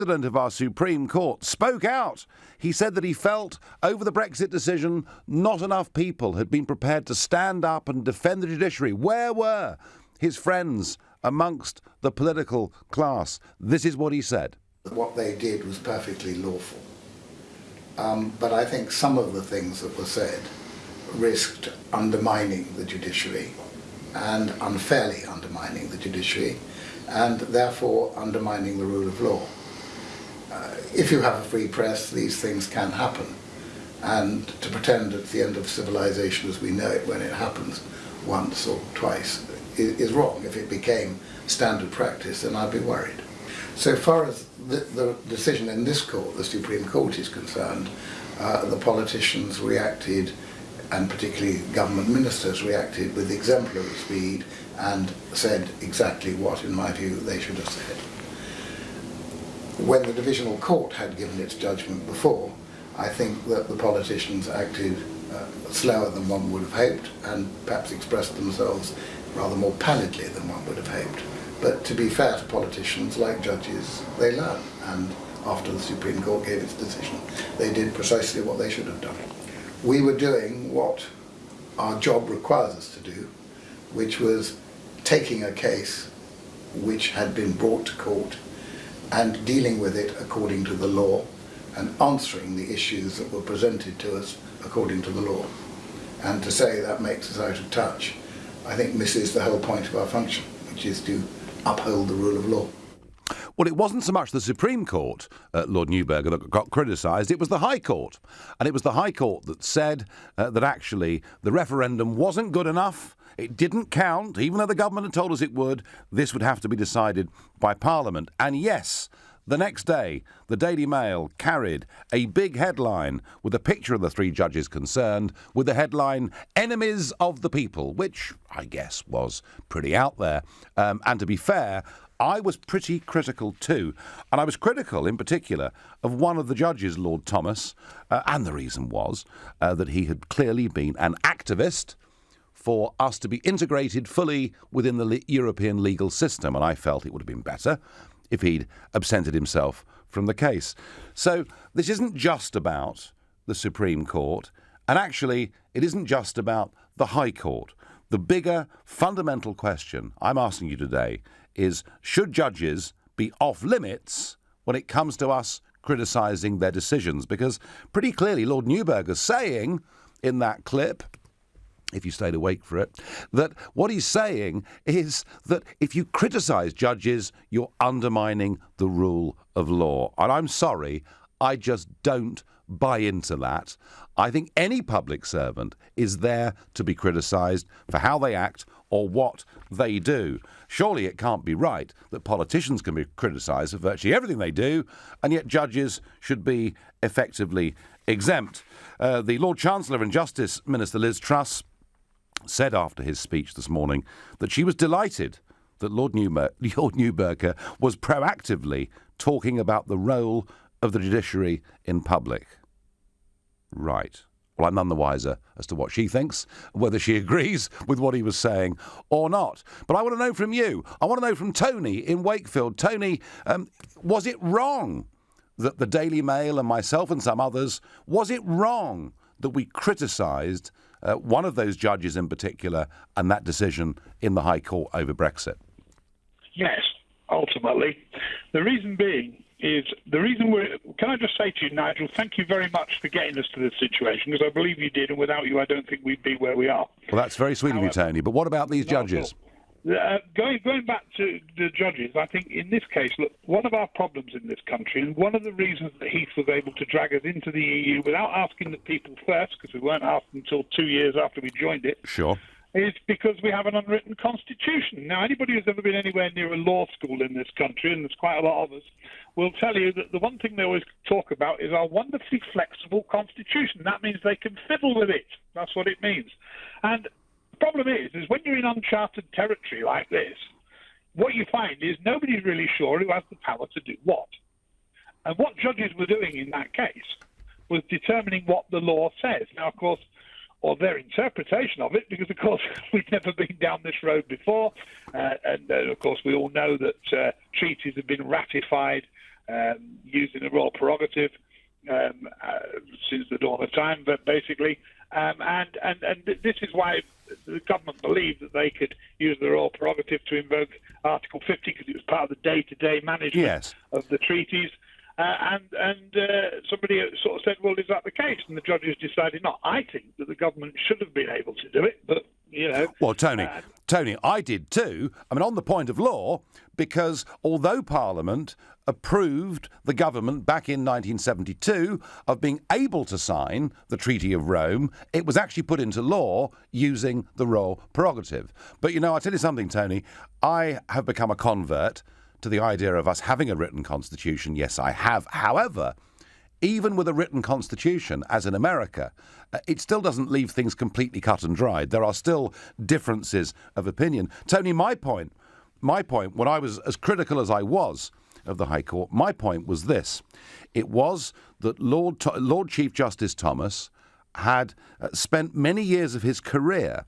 President of our Supreme Court spoke out. He said that he felt over the Brexit decision not enough people had been prepared to stand up and defend the judiciary. Where were his friends amongst the political class? This is what he said. What they did was perfectly lawful. But I think some of the things that were said risked undermining the judiciary and unfairly undermining the judiciary and therefore undermining the rule of law. If you have a free press, these things can happen. And to pretend at the end of civilization as we know it when it happens once or twice is wrong. If it became standard practice, then I'd be worried. So far as the decision in this court, the Supreme Court, is concerned, the politicians reacted, and particularly government ministers reacted with exemplary speed and said exactly what, in my view, they should have said. When the divisional court had given its judgment before, I think that the politicians acted slower than one would have hoped and perhaps expressed themselves rather more pallidly than one would have hoped. But to be fair to politicians, like judges, they learn, and after the Supreme Court gave its decision, they did precisely what they should have done. We were doing what our job requires us to do, which was taking a case which had been brought to court and dealing with it according to the law and answering the issues that were presented to us according to the law. And to say that makes us out of touch, I think misses the whole point of our function, which is to uphold the rule of law. Well, it wasn't so much the Supreme Court, Lord Neuberger, that got criticised. It was the High Court. And it was the High Court that said that actually the referendum wasn't good enough. It didn't count. Even though the government had told us it would, this would have to be decided by Parliament. And yes, the next day, the Daily Mail carried a big headline with a picture of the three judges concerned, with the headline, "Enemies of the People," which I guess was pretty out there. And to be fair, I was pretty critical too. And I was critical in particular of one of the judges, Lord Thomas, and the reason was that he had clearly been an activist for us to be integrated fully within the European legal system. And I felt it would have been better if he'd absented himself from the case. So this isn't just about the Supreme Court, and actually it isn't just about the High Court. The bigger fundamental question I'm asking you today is, should judges be off limits when it comes to us criticising their decisions? Because pretty clearly Lord Neuberger's saying in that clip, if you stayed awake for it, that what he's saying is that if you criticise judges, you're undermining the rule of law. And I'm sorry, I just don't buy into that. I think any public servant is there to be criticised for how they act or what they do. Surely it can't be right that politicians can be criticised for virtually everything they do, and yet judges should be effectively exempt. The Lord Chancellor and Justice Minister Liz Truss said after his speech this morning that she was delighted that Lord Neuberger was proactively talking about the role of the judiciary in public. Right. Well, I'm none the wiser as to what she thinks, whether she agrees with what he was saying or not. But I want to know from you. I want to know from Tony in Wakefield. Tony, was it wrong that the Daily Mail and myself and some others, was it wrong that we criticised one of those judges in particular and that decision in the High Court over Brexit? Yes, ultimately. The reason being is can I just say to you, Nigel, thank you very much for getting us to this situation, because I believe you did, and without you I don't think we'd be where we are. Well, that's very sweet of you, Tony, but what about these judges? Going back to the judges, I think in this case, look, one of our problems in this country, and one of the reasons that Heath was able to drag us into the EU without asking the people first, because we weren't asked until 2 years after we joined it, sure, is because we have an unwritten constitution. Now, anybody who's ever been anywhere near a law school in this country, and there's quite a lot of us, will tell you that the one thing they always talk about is our wonderfully flexible constitution. That means they can fiddle with it. That's what it means. And the problem is when you're in uncharted territory like this, what you find is nobody's really sure who has the power to do what. And what judges were doing in that case was determining what the law says. Now, of course, or their interpretation of it, because, of course, we've never been down this road before. And, of course, we all know that treaties have been ratified using the royal prerogative since the dawn of time, but basically, and this is why the government believed that they could use the royal prerogative to invoke Article 50 because it was part of the day-to-day management of the treaties. And somebody sort of said, well, is that the case? And the judges decided not. I think that the government should have been able to do it, but, you know. Well, Tony, I did too. I mean, on the point of law, because although Parliament approved the government back in 1972 of being able to sign the Treaty of Rome, it was actually put into law using the royal prerogative. But, you know, I'll tell you something, Tony, I have become a convert to the idea of us having a written constitution. Yes, I have. However, even with a written constitution, as in America, it still doesn't leave things completely cut and dried. There are still differences of opinion. Tony, my point, when I was as critical as I was of the High Court, my point was this. It was that Lord Chief Justice Thomas had spent many years of his career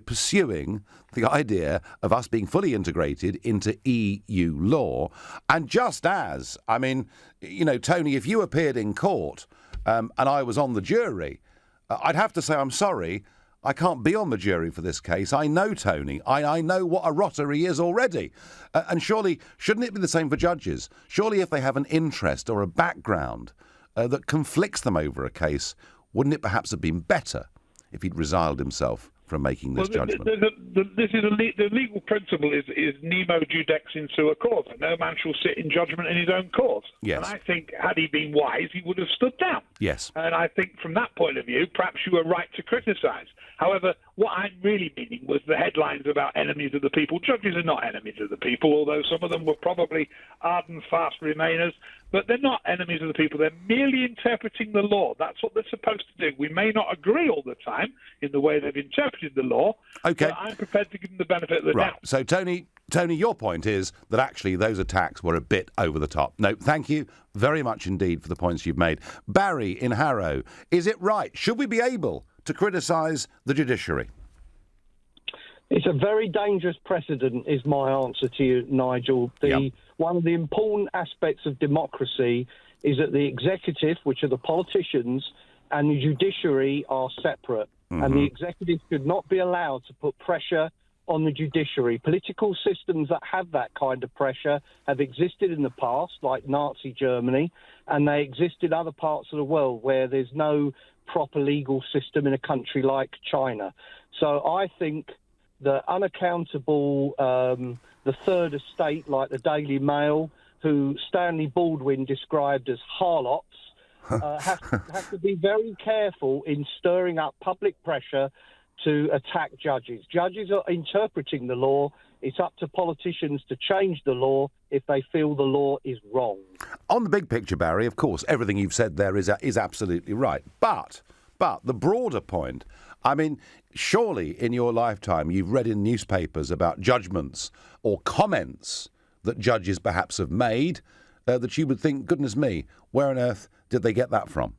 pursuing the idea of us being fully integrated into EU law. And just as, I mean, Tony, if you appeared in court and I was on the jury, I'd have to say, I'm sorry, I can't be on the jury for this case. I know Tony. I know what a rotter he is already. And surely, shouldn't it be the same for judges? Surely if they have an interest or a background that conflicts them over a case, wouldn't it perhaps have been better if he'd resiled himself from making this judgment? The legal principle is nemo judex in sua causa. No man shall sit in judgment in his own cause. Yes. And I think, had he been wise, he would have stood down. Yes. And I think from that point of view, perhaps you were right to criticise. However, what I'm really meaning was the headlines about enemies of the people. Judges are not enemies of the people, although some of them were probably ardent fast remainers. But they're not enemies of the people. They're merely interpreting the law. That's what they're supposed to do. We may not agree all the time in the way they've interpreted the law, okay, but I'm prepared to give them the benefit of the doubt. So, Tony, your point is that actually those attacks were a bit over the top. No, thank you very much indeed for the points you've made. Barry in Harrow, is it right? Should we be able to criticise the judiciary? It's a very dangerous precedent, is my answer to you, Nigel. One of the important aspects of democracy is that the executive, which are the politicians, and the judiciary are separate. Mm-hmm. And the executive should not be allowed to put pressure on the judiciary. Political systems that have that kind of pressure have existed in the past, like Nazi Germany, and they exist in other parts of the world where there's no proper legal system in a country like China. So I think the unaccountable, the third estate, like the Daily Mail, who Stanley Baldwin described as harlots, have to be very careful in stirring up public pressure to attack judges. Judges are interpreting the law. It's up to politicians to change the law if they feel the law is wrong. On the big picture, Barry, of course, everything you've said there is absolutely right. But the broader point, I mean, surely in your lifetime you've read in newspapers about judgments or comments that judges perhaps have made that you would think, goodness me, where on earth did they get that from?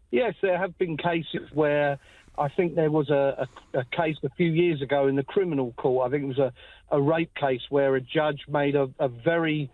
Yes, there have been cases where I think there was a case a few years ago in the criminal court. I think it was a rape case where a judge made a very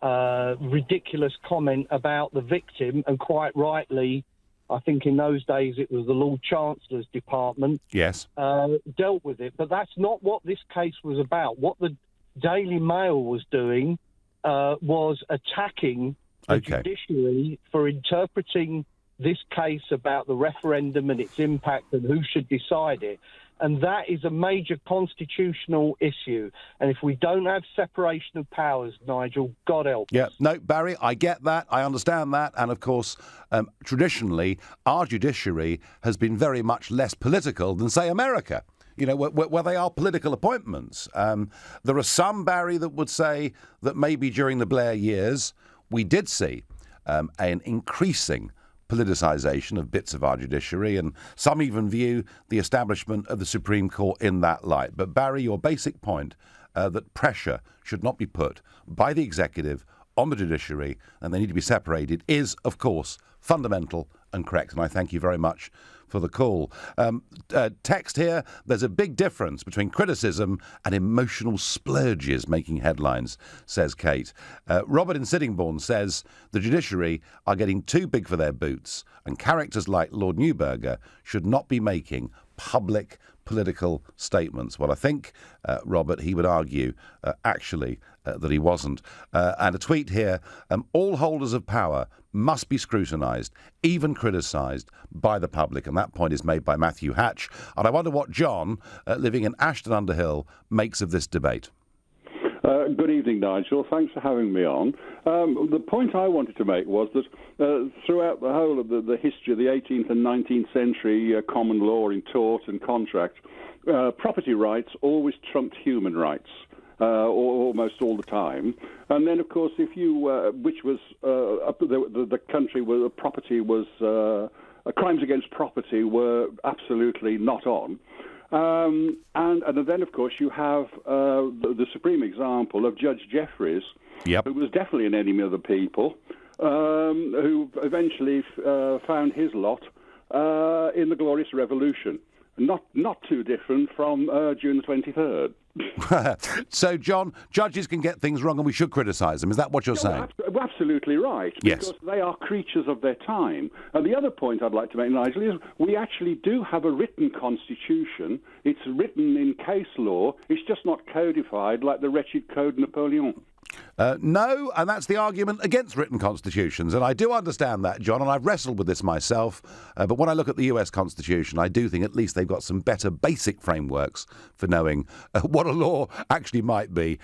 ridiculous comment about the victim, and quite rightly, I think in those days it was the Lord Chancellor's department, yes, dealt with it. But that's not what this case was about. What the Daily Mail was doing was attacking the judiciary for interpreting this case about the referendum and its impact and who should decide it. And that is a major constitutional issue. And if we don't have separation of powers, Nigel, God help us. Yeah, no, Barry, I get that. I understand that. And of course, traditionally, our judiciary has been very much less political than, say, America, where they are political appointments. There are some, Barry, that would say that maybe during the Blair years, we did see an increasing politicisation of bits of our judiciary, and some even view the establishment of the Supreme Court in that light. But Barry, your basic point that pressure should not be put by the executive on the judiciary, and they need to be separated, is, of course, fundamental and correct. And I thank you very much for the call. Text here, there's a big difference between criticism and emotional splurges making headlines, says Kate. Robert in Sittingbourne says the judiciary are getting too big for their boots, and characters like Lord Neuberger should not be making public political statements. Well, I think, Robert, he would argue, that he wasn't. And a tweet here, all holders of power must be scrutinised, even criticised by the public. And that point is made by Matthew Hatch. And I wonder what John, living in Ashton-under-Hill, makes of this debate. Good evening, Nigel. Thanks for having me on. The point I wanted to make was that throughout the whole of the history of the 18th and 19th century common law in tort and contract, property rights always trumped human rights. Almost all the time, and then of course, if you, which was the country where property was, crimes against property were absolutely not on, and then of course you have the supreme example of Judge Jeffreys, Yep. who was definitely an enemy of the people, who eventually found his lot in the Glorious Revolution. Not too different from June the 23rd. So, John, judges can get things wrong and we should criticise them. Is that what you're saying? Absolutely right. Yes. Because they are creatures of their time. And the other point I'd like to make, Nigel, is we actually do have a written constitution. It's written in case law. It's just not codified like the wretched Code Napoleon. No, and that's the argument against written constitutions. And I do understand that, John, and I've wrestled with this myself. But when I look at the US Constitution, I do think at least they've got some better basic frameworks for knowing what a law actually might be.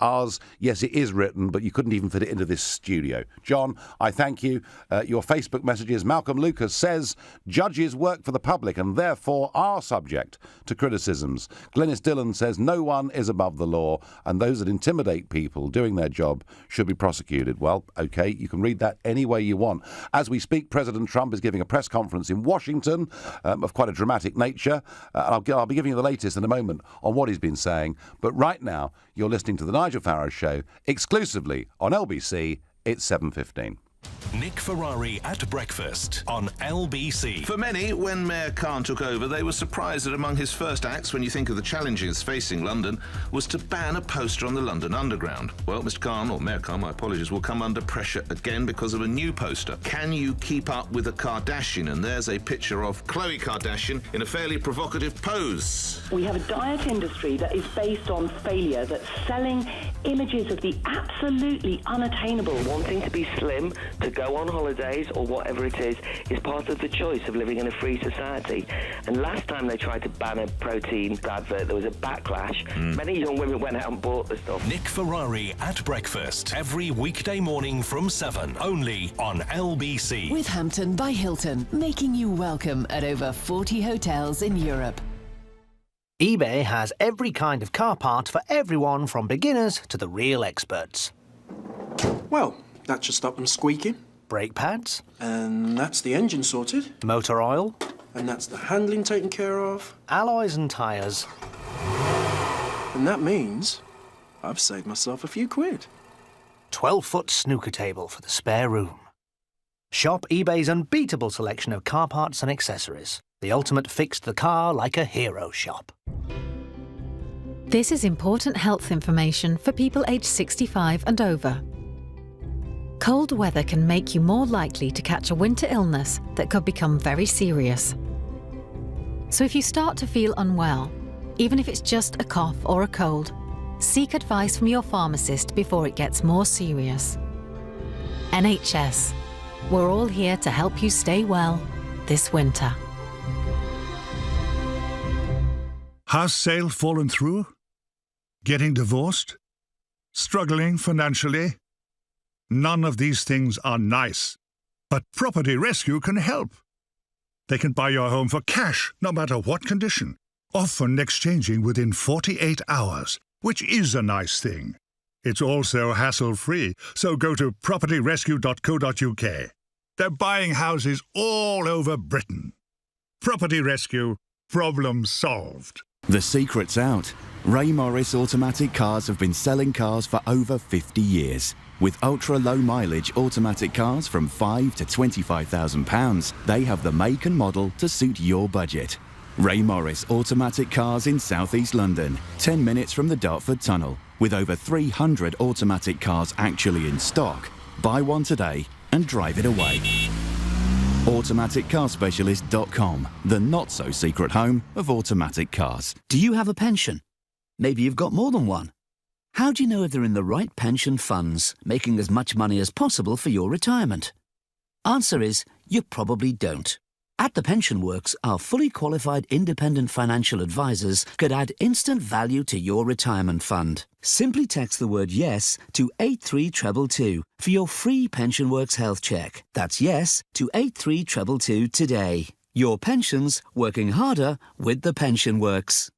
Ours, yes, it is written, but you couldn't even fit it into this studio. John, I thank you. Your Facebook messages. Malcolm Lucas says judges work for the public and therefore are subject to criticisms. Glenys Dillon says no one is above the law and those that intimidate people doing their job should be prosecuted. Well, OK, you can read that any way you want. As we speak, President Trump is giving a press conference in Washington of quite a dramatic nature. I'll be giving you the latest in a moment on what he's been saying. But right now, you're listening to The Nigel Farage Show exclusively on LBC. It's 7:15. Nick Ferrari at breakfast on LBC. For many, when Mayor Khan took over, they were surprised that among his first acts, when you think of the challenges facing London, was to ban a poster on the London Underground. Well, Mr. Khan, or Mayor Khan, my apologies, will come under pressure again because of a new poster. Can you keep up with a Kardashian? And there's a picture of Khloe Kardashian in a fairly provocative pose. We have a diet industry that is based on failure, that's selling images of the absolutely unattainable. Wanting to be slim, to go on holidays or whatever it is part of the choice of living in a free society. And last time they tried to ban a protein advert, there was a backlash. Many young women went out and bought the stuff. Nick Ferrari at breakfast every weekday morning from 7, only on LBC. With Hampton by Hilton, making you welcome at over 40 hotels in Europe. eBay has every kind of car part for everyone from beginners to the real experts. Well, that should stop them squeaking. Brake pads. And that's the engine sorted. Motor oil. And that's the handling taken care of. Alloys and tyres. And that means I've saved myself a few quid. 12-foot snooker table for the spare room. Shop eBay's unbeatable selection of car parts and accessories. The ultimate fix to the car like a hero shop. This is important health information for people aged 65 and over. Cold weather can make you more likely to catch a winter illness that could become very serious. So if you start to feel unwell, even if it's just a cough or a cold, seek advice from your pharmacist before it gets more serious. NHS. We're all here to help you stay well this winter. House sale fallen through? Getting divorced? Struggling financially? None of these things are nice. But Property Rescue can help. They can buy your home for cash, no matter what condition. Often exchanging within 48 hours, which is a nice thing. It's also hassle-free, so go to propertyrescue.co.uk. They're buying houses all over Britain. Property Rescue, problem solved. The secret's out. Ray Morris Automatic Cars have been selling cars for over 50 years. With ultra-low mileage automatic cars from £5,000 to £25,000, they have the make and model to suit your budget. Ray Morris Automatic Cars in South East London, 10 minutes from the Dartford Tunnel. With over 300 automatic cars actually in stock. Buy one today and drive it away. AutomaticCarSpecialist.com, the not-so-secret home of automatic cars. Do you have a pension? Maybe you've got more than one. How do you know if they're in the right pension funds, making as much money as possible for your retirement? Answer is, you probably don't. At The Pension Works, our fully qualified independent financial advisors could add instant value to your retirement fund. Simply text the word YES to 83222 for your free Pension Works health check. That's YES to 83222 today. Your pensions working harder with The Pension Works.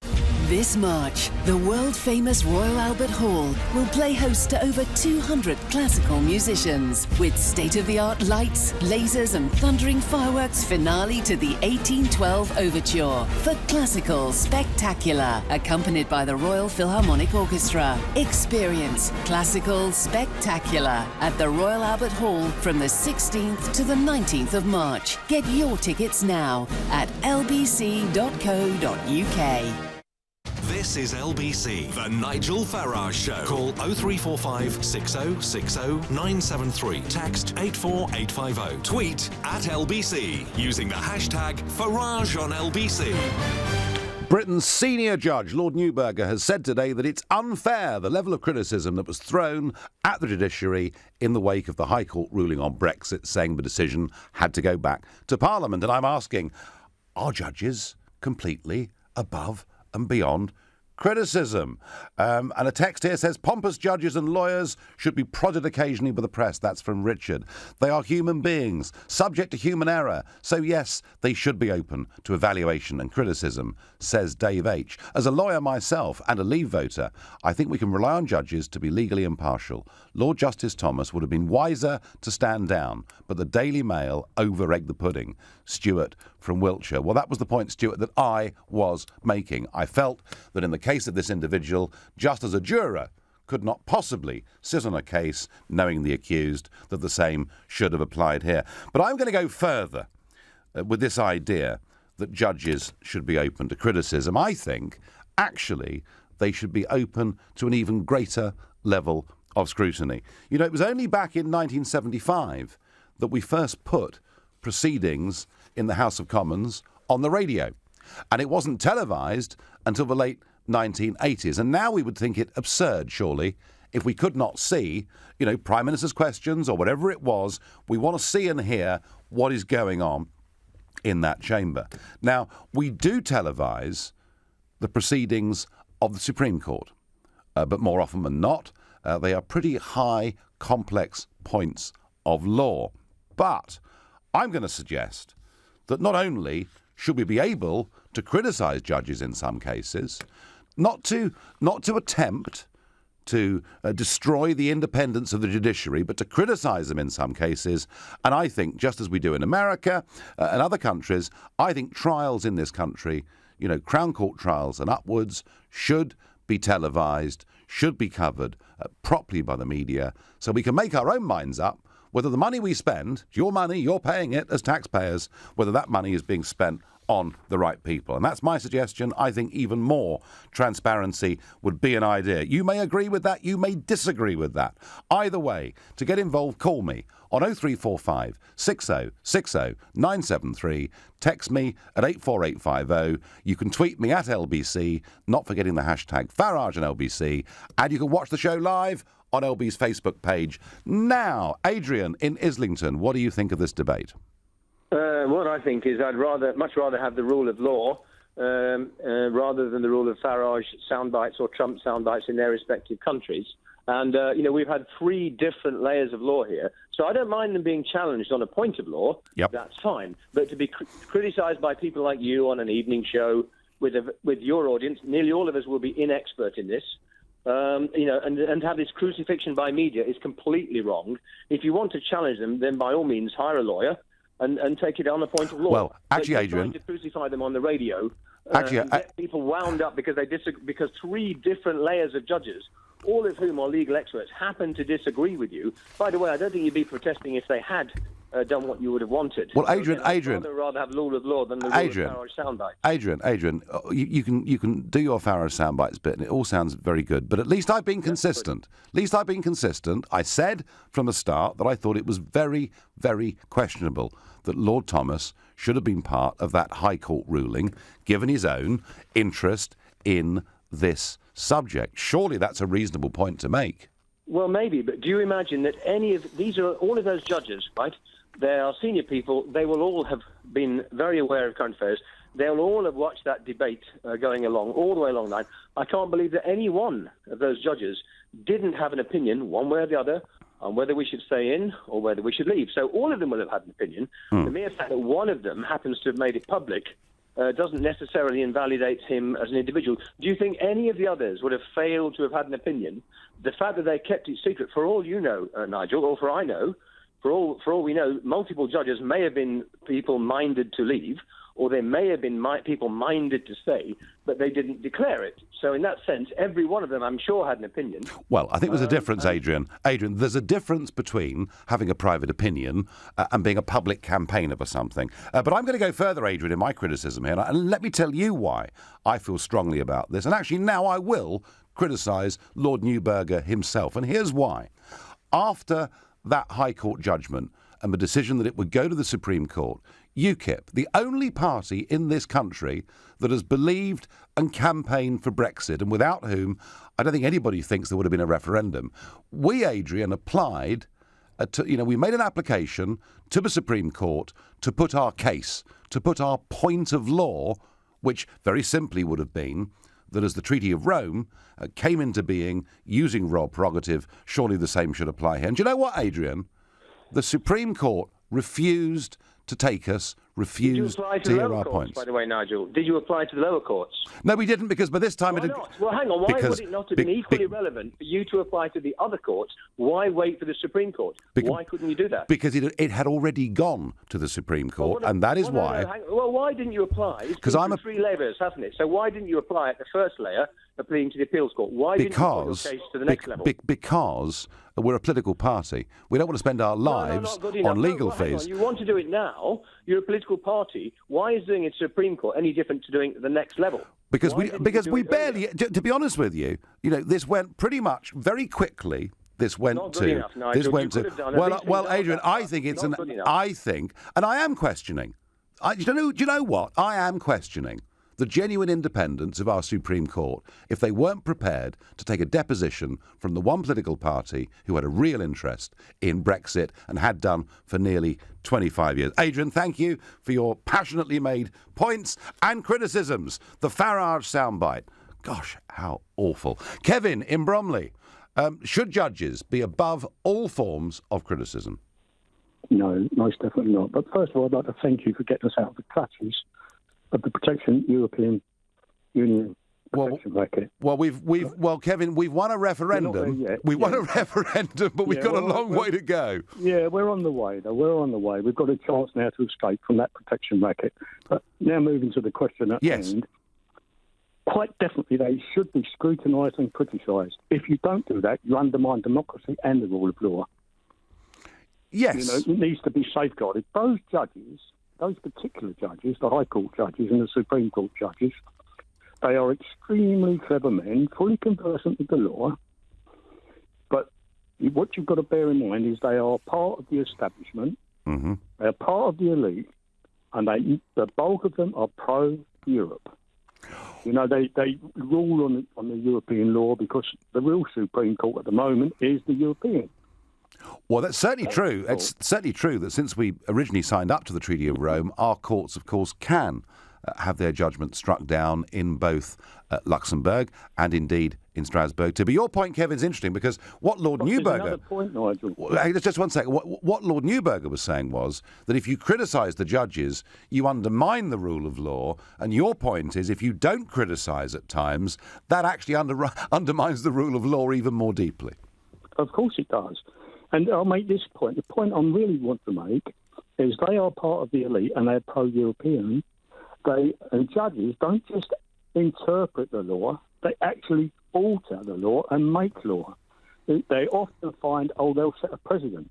This March, the world-famous Royal Albert Hall will play host to over 200 classical musicians with state-of-the-art lights, lasers and thundering fireworks finale to the 1812 Overture for Classical Spectacular, accompanied by the Royal Philharmonic Orchestra. Experience Classical Spectacular at the Royal Albert Hall from the 16th to the 19th of March. Get your tickets now at lbc.co.uk. This is LBC, the Nigel Farage Show. Call 0345 6060 973. Text 84850. Tweet at LBC using the hashtag Farage on LBC. Britain's senior judge, Lord Neuberger, has said today that it's unfair, the level of criticism that was thrown at the judiciary in the wake of the High Court ruling on Brexit, saying the decision had to go back to Parliament. And I'm asking, are judges completely above and beyond criticism? And a text here says, pompous judges and lawyers should be prodded occasionally by the press. That's from Richard. They are human beings, subject to human error. So yes, they should be open to evaluation and criticism, says Dave H. As a lawyer myself and a Leave voter, I think we can rely on judges to be legally impartial. Lord Justice Thomas would have been wiser to stand down, but the Daily Mail over-egged the pudding. Stuart from Wiltshire. Well, that was the point, Stuart, that I was making. I felt that in the case of this individual, just as a juror could not possibly sit on a case knowing the accused, that the same should have applied here. But I'm going to go further with this idea that judges should be open to criticism. I think, actually, they should be open to an even greater level of scrutiny. You know, it was only back in 1975 that we first put proceedings in the House of Commons on the radio. And it wasn't televised until the late 1980s. And now we would think it absurd, surely, if we could not see, you know, Prime Minister's questions or whatever it was. We want to see and hear what is going on in that chamber. Now, we do televise the proceedings of the Supreme Court, but more often than not, they are pretty high, complex points of law. But I'm going to suggest that not only should we be able to criticise judges in some cases, not to attempt to destroy the independence of the judiciary, but to criticise them in some cases. And I think, just as we do in America and other countries, I think trials in this country, you know, Crown Court trials and upwards, should be televised, should be covered properly by the media, so we can make our own minds up whether the money we spend, your money, you're paying it as taxpayers, whether that money is being spent on the right people. And that's my suggestion. I think even more transparency would be an idea. You may agree with that, you may disagree with that. Either way, to get involved, call me on 0345 6060 973. Text me at 84850. You can tweet me at LBC, not forgetting the hashtag Farage and LBC. And you can watch the show live on LB's Facebook page. Now, Adrian in Islington, what do you think of this debate? What I think is I'd much rather have the rule of law rather than the rule of Farage soundbites or Trump soundbites in their respective countries. And, you know, we've had three different layers of law here. So I don't mind them being challenged on a point of law. Yep. That's fine. But to be criticised by people like you on an evening show with your audience, nearly all of us will be inexpert in this. You know, and have this crucifixion by media is completely wrong. If you want to challenge them, then by all means hire a lawyer and take it on a point of law. Well, actually, but Adrian, trying to crucify them on the radio Actually, get people wound up because they disagree, because three different layers of judges, all of whom are legal experts, happen to disagree with you. By the way, I don't think you'd be protesting if they had done what you would have wanted. Well, Adrian, I'd rather have rule of law than the rule of Farage soundbite. Adrian, you can do your Farage soundbites bit, and it all sounds very good. But at least I've been consistent. I said from the start that I thought it was very, very questionable that Lord Thomas should have been part of that High Court ruling, given his own interest in this subject. Surely that's a reasonable point to make. Well, maybe, but do you imagine that these are all of those judges, right? They are senior people. They will all have been very aware of current affairs. They'll all have watched that debate going along, all the way along the line. I can't believe that any one of those judges didn't have an opinion, one way or the other, on whether we should stay in or whether we should leave. So all of them will have had an opinion. The mere fact that one of them happens to have made it public doesn't necessarily invalidate him as an individual. Do you think any of the others would have failed to have had an opinion? The fact that they kept it secret, for all you know, Nigel, or for I know, for all we know, multiple judges may have been people minded to leave, or there may have been people minded to stay, but they didn't declare it. So in that sense, every one of them, I'm sure, had an opinion. Well, I think there's a difference, Adrian. Adrian, there's a difference between having a private opinion and being a public campaigner for something. But I'm going to go further, Adrian, in my criticism here, and let me tell you why I feel strongly about this. And actually, now I will criticise Lord Neuberger himself, and here's why. After that High Court judgment and the decision that it would go to the Supreme Court, UKIP, the only party in this country that has believed and campaigned for Brexit, and without whom I don't think anybody thinks there would have been a referendum, we, Adrian, applied, we made an application to the Supreme Court to put our case, to put our point of law, which very simply would have been that as the Treaty of Rome came into being using royal prerogative, surely the same should apply here. And do you know what, Adrian? The Supreme Court refused to take us, refused to hear our points. By the way, Nigel, did you apply to the lower courts? No, we didn't, because by this time Why not? Well, hang on. Why would it not have been equally relevant for you to apply to the other courts? Why wait for the Supreme Court? Why couldn't you do that? Because it had already gone to the Supreme Court, and that is why. Well, why didn't you apply? Because I'm three layers, hasn't it? So why didn't you apply at the first layer, appealing to the appeals court? Why didn't you put your case to the next level? Because we're a political party. We don't want to spend our lives on legal fees. You want to do it now. You're a political party. Why is doing it to the Supreme Court any different to doing it at the next level? Because we barely, to be honest with you, this went pretty much very quickly. This went not good enough, Nigel. This went to. Well, Adrian, I think it's and I am questioning. Do you know what? I am questioning the genuine independence of our Supreme Court if they weren't prepared to take a deposition from the one political party who had a real interest in Brexit and had done for nearly 25 years. Adrian, thank you for your passionately made points and criticisms. The Farage soundbite. Gosh, how awful. Kevin in Bromley. Should judges be above all forms of criticism? No, most definitely not. But first of all, I'd like to thank you for getting us out of the clutches of the European Union protection racket. Well, Kevin, we've won a referendum. We've won a referendum, but we've got a long way to go. Yeah, we're on the way, though. We're on the way. We've got a chance now to escape from that protection racket. But now moving to the question at hand, quite definitely they should be scrutinised and criticised. If you don't do that, you undermine democracy and the rule of law. Yes. It needs to be safeguarded. Those judges, those particular judges, the High Court judges and the Supreme Court judges, they are extremely clever men, fully conversant with the law. But what you've got to bear in mind is they are part of the establishment, they are part of the elite, and the bulk of them are pro-Europe. They rule on the European law because the real Supreme Court at the moment is the European. Well, that's certainly true. It's certainly true that since we originally signed up to the Treaty of Rome, our courts, of course, can have their judgment struck down in both Luxembourg and indeed in Strasbourg. To be your point, Kevin's interesting because what Lord Neuberger... Another point, Nigel. Just one second. What Lord Neuberger was saying was that if you criticise the judges, you undermine the rule of law, and your point is if you don't criticise at times, that actually undermines the rule of law even more deeply. Of course it does. And I'll make this point. The point I really want to make is they are part of the elite and they're pro-European. And judges don't just interpret the law, they actually alter the law and make law. They often find, they'll set a precedent.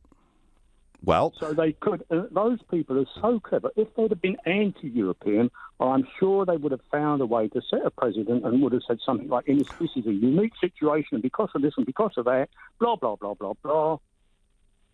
Well, so they could. Those people are so clever. If they'd have been anti-European, I'm sure they would have found a way to set a precedent and would have said something like, "This is a unique situation, and because of this and because of that, blah blah blah blah blah."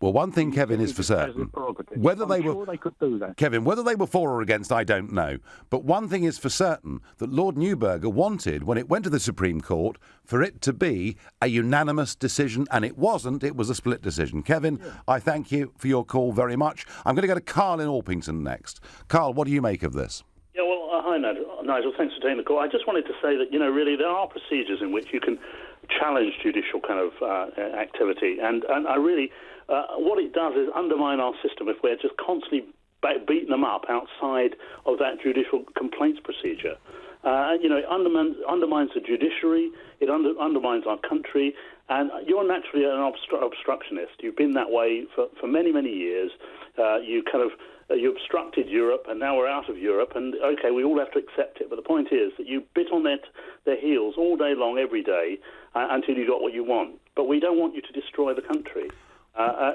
Well, one thing, Kevin, is for certain. Whether they were, they could do that. Kevin, whether they were for or against, I don't know. But one thing is for certain, that Lord Neuberger wanted, when it went to the Supreme Court, for it to be a unanimous decision, and it wasn't. It was a split decision. Kevin, I thank you for your call very much. I'm going to go to Carl in Orpington next. Carl, what do you make of this? Yeah, well, hi, Nigel. Thanks for taking the call. I just wanted to say that, really, there are procedures in which you can challenge judicial kind of activity. And I really... what it does is undermine our system if we're just constantly beating them up outside of that judicial complaints procedure. It undermines the judiciary, it undermines our country, and you're naturally an obstructionist. You've been that way for many, many years. You obstructed Europe, and now we're out of Europe, and okay, we all have to accept it. But the point is that you bit on their heels all day long, every day, until you got what you want. But we don't want you to destroy the country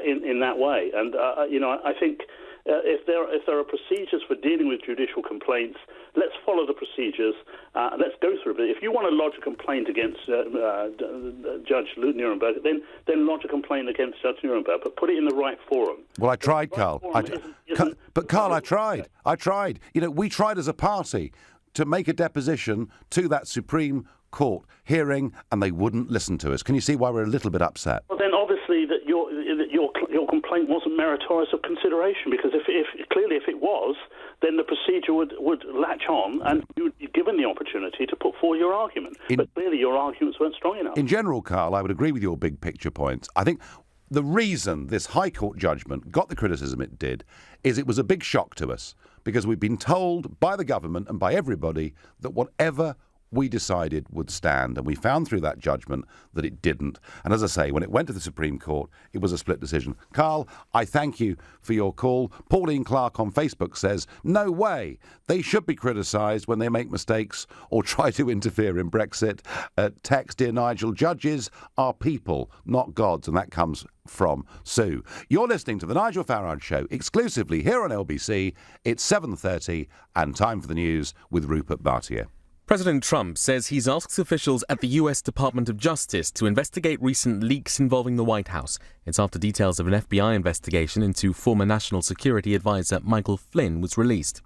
in that way. And I think if there are procedures for dealing with judicial complaints, let's follow the procedures. Let's go through it. If you want to lodge a complaint against Judge Nuremberg, then lodge a complaint against Judge Nuremberg, but put it in the right forum. Well, I tried, Carl. But Carl, I tried. We tried as a party to make a deposition to that Supreme Court hearing, and they wouldn't listen to us. Can you see why we're a little bit upset? Well, then obviously that your complaint wasn't meritorious of consideration, because if it was, then the procedure would latch on, and you would be given the opportunity to put forward your argument. But clearly, your arguments weren't strong enough. In general, Carl, I would agree with your big picture points. I think the reason this High Court judgment got the criticism it did is it was a big shock to us, because we've been told by the government and by everybody that whatever we decided would stand, and we found through that judgment that it didn't. And as I say, when it went to the Supreme Court, it was a split decision. Carl, I thank you for your call. Pauline Clark on Facebook says, no way. They should be criticised when they make mistakes or try to interfere in Brexit. Text, dear Nigel, judges are people, not gods. And that comes from Sue. You're listening to The Nigel Farage Show exclusively here on LBC. It's 7:30 and time for the news with Rupert Bartier. President Trump says he's asked officials at the US Department of Justice to investigate recent leaks involving the White House. It's after details of an FBI investigation into former National Security Advisor Michael Flynn was released.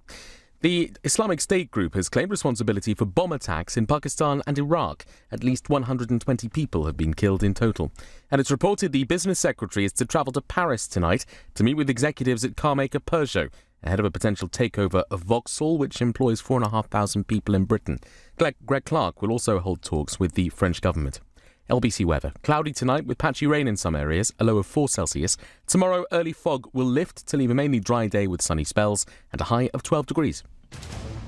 The Islamic State group has claimed responsibility for bomb attacks in Pakistan and Iraq. At least 120 people have been killed in total. And it's reported the business secretary is to travel to Paris tonight to meet with executives at carmaker Peugeot, ahead of a potential takeover of Vauxhall, which employs 4,500 people in Britain. Greg Clark will also hold talks with the French government. LBC weather. Cloudy tonight with patchy rain in some areas, a low of 4 Celsius. Tomorrow, early fog will lift to leave a mainly dry day with sunny spells and a high of 12 degrees.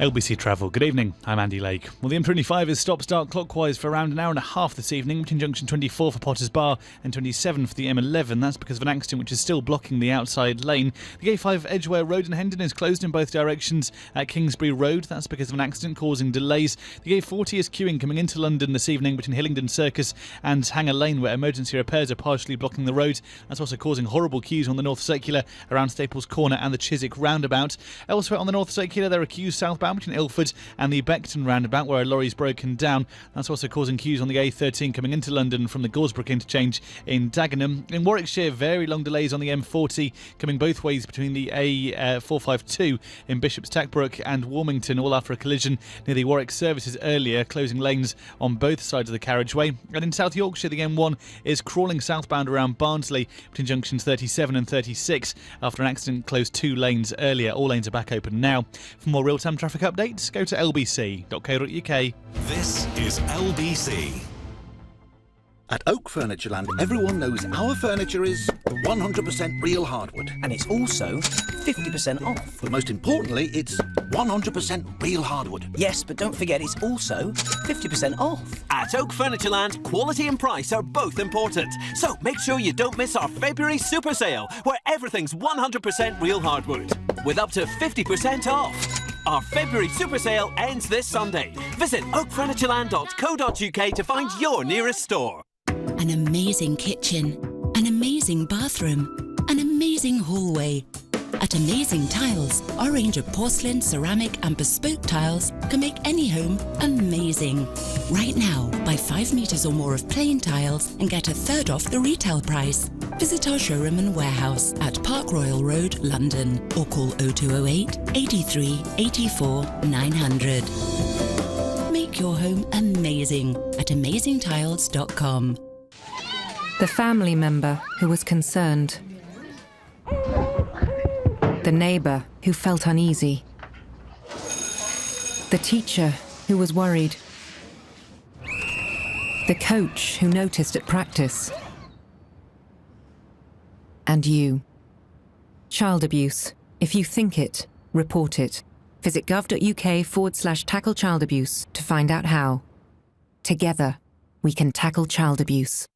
LBC Travel. Good evening, I'm Andy Lake. Well, the M25 is stop-start clockwise for around an hour and a half this evening between junction 24 for Potters Bar and 27 for the M11. That's because of an accident which is still blocking the outside lane. The A5 Edgware Road in Hendon is closed in both directions at Kingsbury Road. That's because of an accident causing delays. The A40 is queuing coming into London this evening between Hillingdon Circus and Hanger Lane, where emergency repairs are partially blocking the road. That's also causing horrible queues on the North Circular around Staples Corner and the Chiswick roundabout. Elsewhere on the North Circular, there are queues southbound between Ilford and the Beckton roundabout, where a lorry's broken down. That's also causing queues on the A13 coming into London from the Goresbrook interchange in Dagenham. In Warwickshire, very long delays on the M40 coming both ways between the A452 in Bishop's Tackbrook and Warmington, all after a collision near the Warwick services earlier, closing lanes on both sides of the carriageway. And in South Yorkshire, the M1 is crawling southbound around Barnsley between junctions 37 and 36 after an accident closed 2 lanes earlier. All lanes are back open now. For more real-time traffic updates, go to lbc.co.uk. This is LBC. At Oak Furnitureland, everyone knows our furniture is 100% real hardwood. And it's also 50% off. But most importantly, it's 100% real hardwood. Yes, but don't forget it's also 50% off. At Oak Furnitureland, quality and price are both important. So make sure you don't miss our February super sale, where everything's 100% real hardwood, with up to 50% off. Our February super sale ends this Sunday. Visit oakfurnitureland.co.uk to find your nearest store. An amazing kitchen, an amazing bathroom, an amazing hallway. At Amazing Tiles, our range of porcelain, ceramic and bespoke tiles can make any home amazing. Right now, buy 5 metres or more of plain tiles and get a third off the retail price. Visit our showroom and warehouse at Park Royal Road, London, or call 0208 83 84 900. Make your home amazing at amazingtiles.com. The family member who was concerned. The neighbour who felt uneasy. The teacher who was worried. The coach who noticed at practice. And you. Child abuse. If you think it, report it. Visit gov.uk/tackle child abuse to find out how. Together, we can tackle child abuse.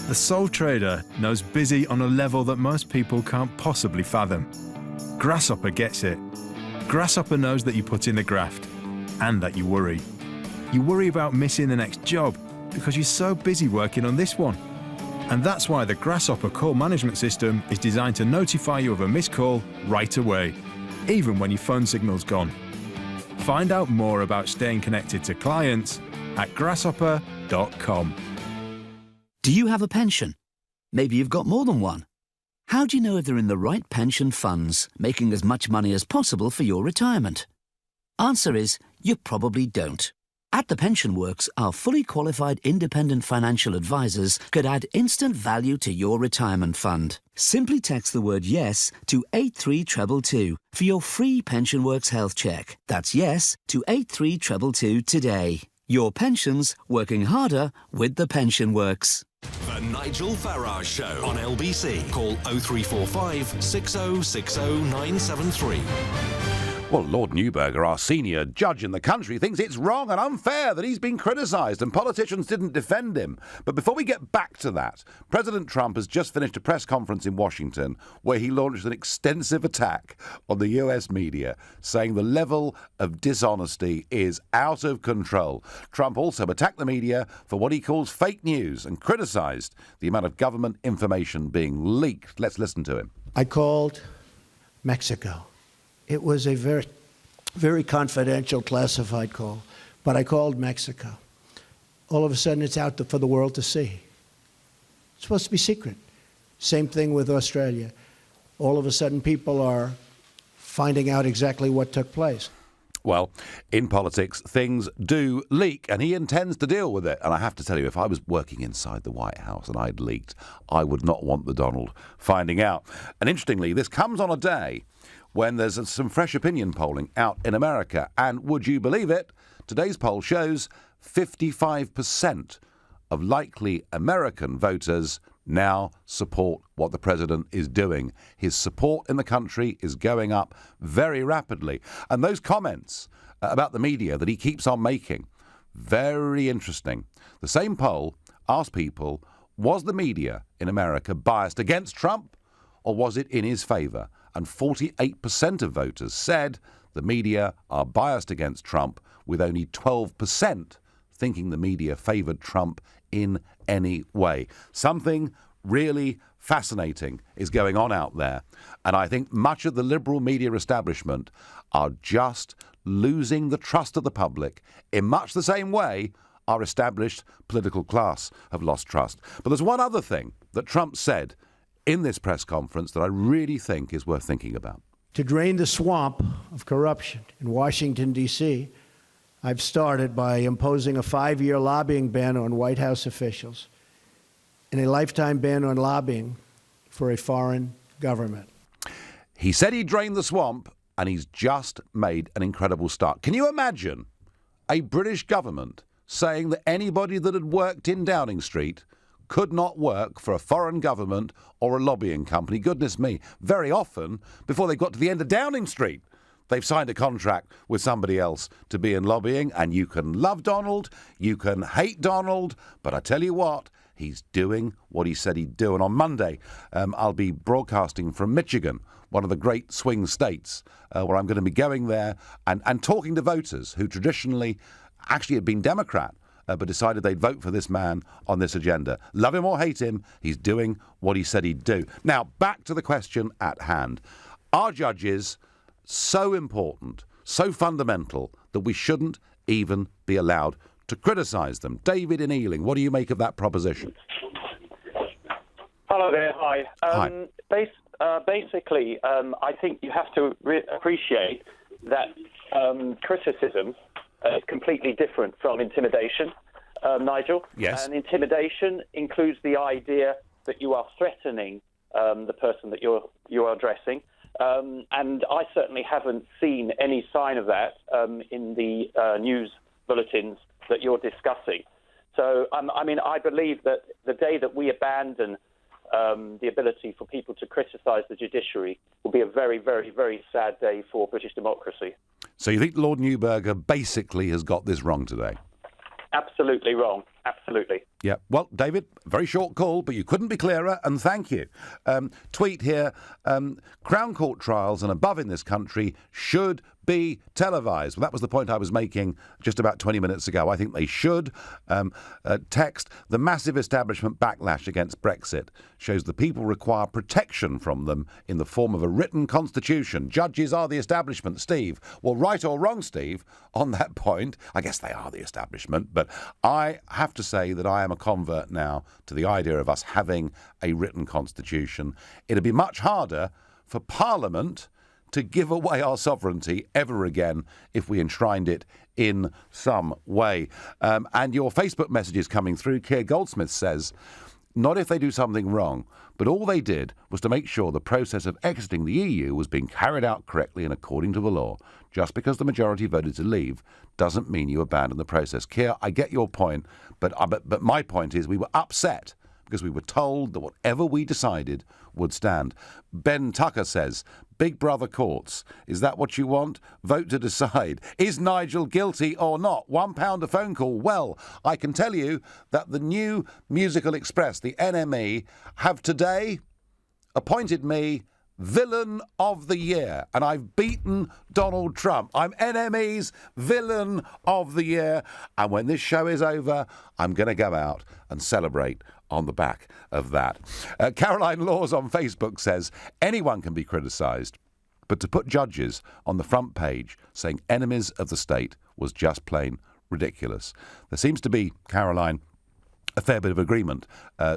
The sole trader knows busy on a level that most people can't possibly fathom. Grasshopper gets it. Grasshopper knows that you put in the graft and that you worry. You worry about missing the next job because you're so busy working on this one. And that's why the Grasshopper call management system is designed to notify you of a missed call right away, even when your phone signal's gone. Find out more about staying connected to clients at grasshopper.com. Do you have a pension? Maybe you've got more than one. How do you know if they're in the right pension funds, making as much money as possible for your retirement? Answer is, you probably don't. At The Pension Works, our fully qualified independent financial advisors could add instant value to your retirement fund. Simply text the word YES to 83222 for your free Pension Works health check. That's YES to 83222 today. Your pensions working harder with The Pension Works. The Nigel Farage Show on LBC. Call 0345 6060 973. Well, Lord Neuberger, our senior judge in the country, thinks it's wrong and unfair that he's been criticised and politicians didn't defend him. But before we get back to that, President Trump has just finished a press conference in Washington where he launched an extensive attack on the US media, saying the level of dishonesty is out of control. Trump also attacked the media for what he calls fake news and criticised the amount of government information being leaked. Let's listen to him. I called Mexico. It was a very, very confidential, classified call, but I called Mexico. All of a sudden, it's out for the world to see. It's supposed to be secret. Same thing with Australia. All of a sudden, people are finding out exactly what took place. Well, in politics, things do leak, and he intends to deal with it. And I have to tell you, if I was working inside the White House and I'd leaked, I would not want the Donald finding out. And interestingly, this comes on a day when there's some fresh opinion polling out in America. And would you believe it, today's poll shows 55% of likely American voters now support what the president is doing. His support in the country is going up very rapidly. And those comments about the media that he keeps on making, very interesting. The same poll asked people, was the media in America biased against Trump or was it in his favour? And 48% of voters said the media are biased against Trump, with only 12% thinking the media favoured Trump in any way. Something really fascinating is going on out there. And I think much of the liberal media establishment are just losing the trust of the public in much the same way our established political class have lost trust. But there's one other thing that Trump said in this press conference that I really think is worth thinking about. To drain the swamp of corruption in Washington, D.C., I've started by imposing a 5-year lobbying ban on White House officials and a lifetime ban on lobbying for a foreign government. He said he'd drain the swamp, and he's just made an incredible start. Can you imagine a British government saying that anybody that had worked in Downing Street could not work for a foreign government or a lobbying company? Goodness me, very often, before they got to the end of Downing Street, they've signed a contract with somebody else to be in lobbying. And you can love Donald, you can hate Donald, but I tell you what, he's doing what he said he'd do. And on Monday, I'll be broadcasting from Michigan, one of the great swing states, where I'm going to be going there and talking to voters who traditionally actually had been Democrat, but decided they'd vote for this man on this agenda. Love him or hate him, he's doing what he said he'd do. Now, back to the question at hand. Are judges so important, so fundamental, that we shouldn't even be allowed to criticise them? David in Ealing, what do you make of that proposition? Hello there, hi. Hi. Basically, I think you have to appreciate that criticism is completely different from intimidation, Nigel. Yes. And intimidation includes the idea that you are threatening the person that you're addressing. And I certainly haven't seen any sign of that in the news bulletins that you're discussing. So, I believe that the day that we abandon the ability for people to criticise the judiciary will be a very, very, very sad day for British democracy. So you think Lord Neuberger basically has got this wrong today? Absolutely wrong. Absolutely. Yeah. Well, David, very short call, but you couldn't be clearer, and thank you. Tweet here, Crown Court trials and above in this country should be televised. Well, that was the point I was making just about 20 minutes ago. I think they should. Text, the massive establishment backlash against Brexit shows the people require protection from them in the form of a written constitution. Judges are the establishment, Steve. Well, right or wrong, Steve, on that point, I guess they are the establishment, but I have to say that I am a convert now to the idea of us having a written constitution. It'd be much harder for Parliament to give away our sovereignty ever again if we enshrined it in some way. And your Facebook messages coming through. Keir Goldsmith says, not if they do something wrong, but all they did was to make sure the process of exiting the EU was being carried out correctly and according to the law. Just because the majority voted to leave doesn't mean you abandon the process. Keir, I get your point, but my point is we were upset because we were told that whatever we decided would stand. Ben Tucker says, Big Brother courts, is that what you want? Vote to decide. Is Nigel guilty or not? £1 a phone call. Well, I can tell you that the New Musical Express, the NME, have today appointed me Villain of the Year, and I've beaten Donald Trump. I'm NME's Villain of the Year, and when this show is over, I'm going to go out and celebrate on the back of that. Caroline Laws on Facebook says, anyone can be criticised, but to put judges on the front page saying enemies of the state was just plain ridiculous. There seems to be, Caroline, a fair bit of agreement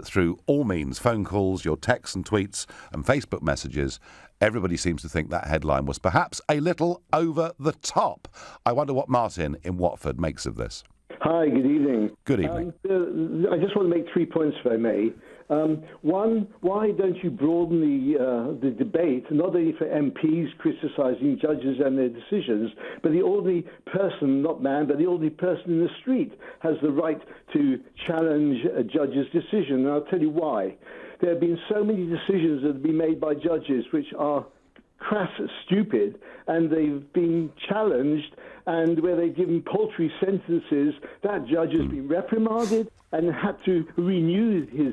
through all means, phone calls, your texts and tweets and Facebook messages. Everybody seems to think that headline was perhaps a little over the top. I wonder what Martin in Watford makes of this. Hi, good evening. Good evening. I just want to make 3 points, if I may. One, why don't you broaden the debate, not only for MPs criticising judges and their decisions, but the ordinary person, not man, but the ordinary person in the street has the right to challenge a judge's decision, and I'll tell you why. There have been so many decisions that have been made by judges which are crass stupid, and they've been challenged, and where they've given paltry sentences, that judge has been reprimanded and had to renew his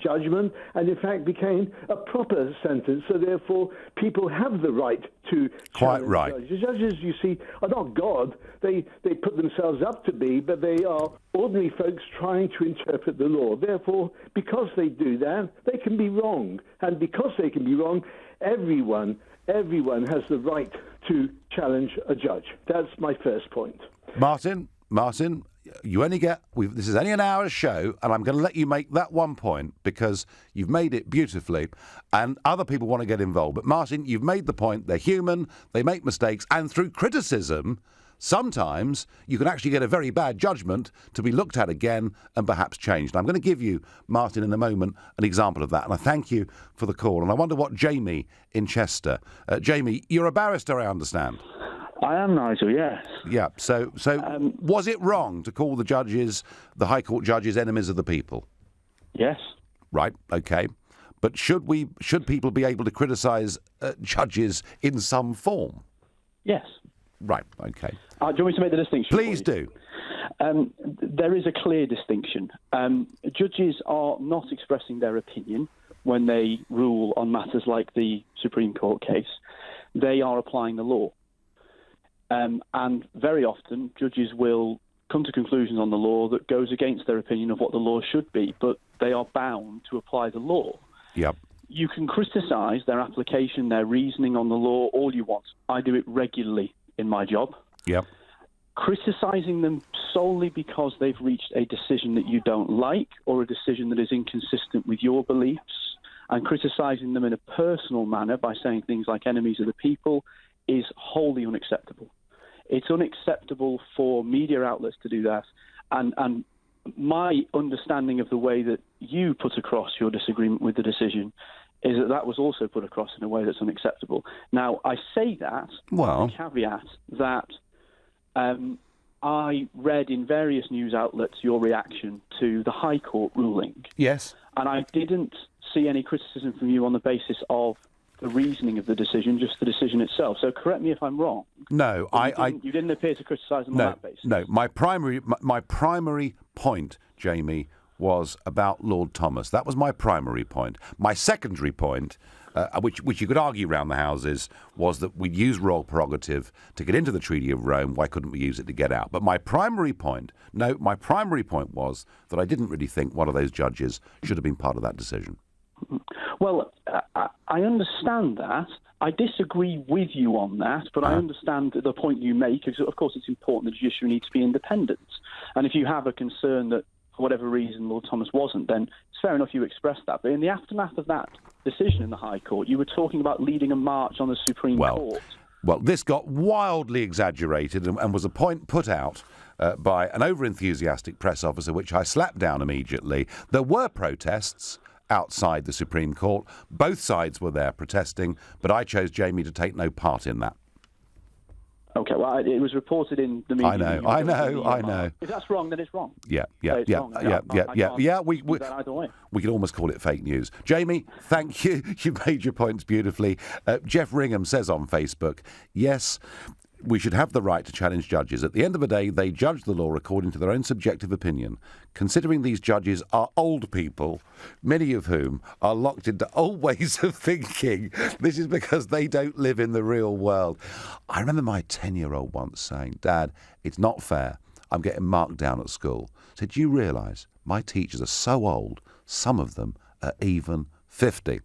judgment, and in fact became a proper sentence. So therefore, people have the right to Quite right. judges. Judges, you see, are not God. They put themselves up to be, but they are ordinary folks trying to interpret the law. Therefore, because they do that, they can be wrong. And because they can be wrong, everyone has the right to challenge a judge. That's my first point. Martin, you only get... this is only an hour's show, and I'm going to let you make that one point because you've made it beautifully, and other people want to get involved. But, Martin, you've made the point. They're human, they make mistakes, and through criticism, sometimes you can actually get a very bad judgment to be looked at again and perhaps changed. And I'm going to give you, Martin, in a moment, an example of that. And I thank you for the call. And I wonder what Jamie in Chester... Jamie, you're a barrister, I understand. I am, Nigel, yes. Yeah, so was it wrong to call the judges, the High Court judges, enemies of the people? Yes. Right, OK. But should people be able to criticise judges in some form? Yes. Right, OK. Do you want me to make the distinction? Please do. There is a clear distinction. Judges are not expressing their opinion, when they rule on matters like the Supreme Court case, they are applying the law. And very often, judges will come to conclusions on the law that goes against their opinion of what the law should be, but they are bound to apply the law. Yep. You can criticise their application, their reasoning on the law, all you want. I do it regularly in my job. Yep. Criticising them solely because they've reached a decision that you don't like or a decision that is inconsistent with your beliefs, and criticising them in a personal manner by saying things like enemies of the people, is wholly unacceptable. It's unacceptable for media outlets to do that, and my understanding of the way that you put across your disagreement with the decision is that that was also put across in a way that's unacceptable. Now, I say that with the caveat that I read in various news outlets your reaction to the High Court ruling. Yes. And I didn't see any criticism from you on the basis of the reasoning of the decision, just the decision itself. So correct me if I'm wrong. No, you didn't appear to criticise them on that basis. No, my primary point, Jamie, was about Lord Thomas. That was my primary point. My secondary point, which you could argue round the houses, was that we'd use royal prerogative to get into the Treaty of Rome. Why couldn't we use it to get out? But my primary point was that I didn't really think one of those judges should have been part of that decision. Well, I understand that. I disagree with you on that, but I understand the point you make. Of course, it's important the judiciary needs to be independent. And if you have a concern that, for whatever reason, Lord Thomas wasn't, then it's fair enough you express that. But in the aftermath of that decision in the High Court, you were talking about leading a march on the Supreme Court. Well, this got wildly exaggerated and was a point put out by an over-enthusiastic press officer, which I slapped down immediately. There were protests outside the Supreme Court. Both sides were there protesting, but I chose, Jamie, to take no part in that. Okay, well, it was reported in the media. I know. If that's wrong, then it's wrong. Yeah. Either way. We could almost call it fake news. Jamie, thank you. You made your points beautifully. Jeff Ringham says on Facebook, yes, we should have the right to challenge judges. At the end of the day, they judge the law according to their own subjective opinion. Considering these judges are old people, many of whom are locked into old ways of thinking, this is because they don't live in the real world. I remember my 10-year-old once saying, Dad, it's not fair. I'm getting marked down at school. I said, do you realise my teachers are so old, some of them are even 50?